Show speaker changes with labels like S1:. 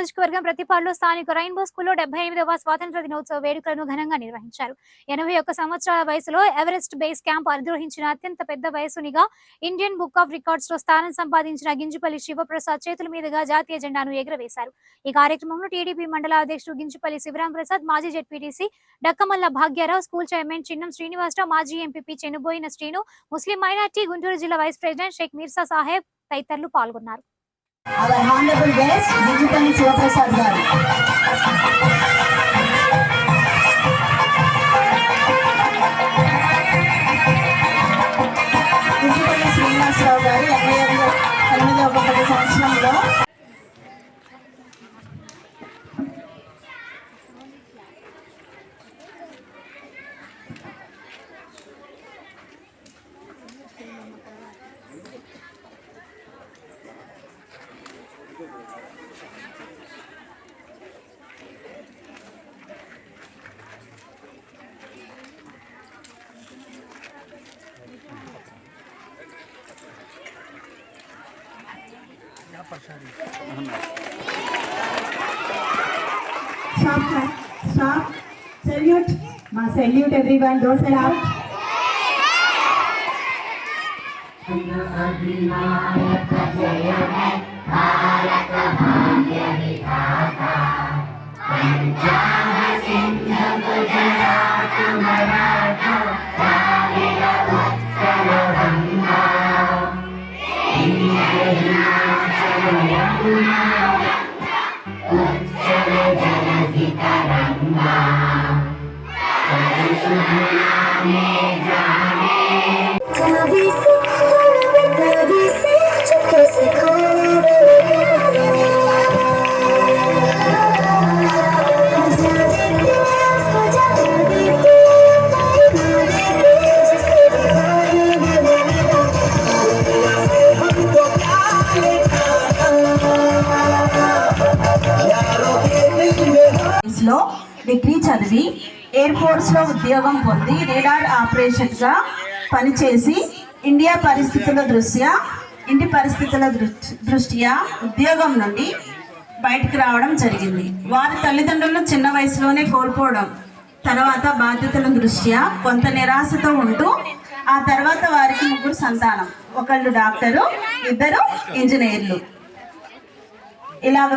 S1: నియోజకవర్గం ప్రతిపాడులో స్థానిక రెయిన్బో స్కూల్లో 78వ స్వాతంత్ర దినోత్సవ వేడుకలను ఘనంగా నిర్వహించారు. 81 సంవత్సరాల వయసులో ఎవరెస్ట్ బేస్ క్యాంప్ అధిరోహించిన అత్యంత పెద్ద వయసునిగా ఇండియన్ బుక్ ఆఫ్ రికార్డ్స్ లో స్థానం సంపాదించిన గింజుపల్లి శివప్రసాద్ చేతుల మీదుగా జాతీయ జెండాను ఎగురవేశారు. ఈ కార్యక్రమంలో టీడీపీ మండల అధ్యక్షుడు గింజుపల్లి శివరాం ప్రసాద్, మాజీ ZPTC Dakkamalla Bhagyarao, school chairman Chinnam Srinivasarao, మాజీ MPP Chenuboina Srinu, Muslim minority Guntur జిల్లా వైస్ ప్రెసిడెంట్ షేక్ మీర్సా సాహెబ్ తదితరులు పాల్గొన్నారు.
S2: Our honorable guest, Ginjupalli Sivaprasad garu. Ginjupalli Srinivasarao garu 88వ సంవత్సరంలో Stop. Salute. Salute everyone. Don't say out. Degree చదివి ఎయిర్ ఫోర్స్ లో ఉద్యోగం పొంది రేడార్ ఆపరేషన్ గా పనిచేసి ఇంటి పరిస్థితుల దృష్ట్యా ఉద్యోగం నుండి బయటకు రావడం జరిగింది. వారి తల్లిదండ్రులను చిన్న వయసులోనే కోల్పోవడం తర్వాత బాధ్యతల దృష్ట్యా కొంత నిరాశతో ఉంటూ ఆ తర్వాత వారికి 3 సంతానం, ఒకళ్ళు డాక్టరు, 2 ఇంజనీర్లు. ఇలాగ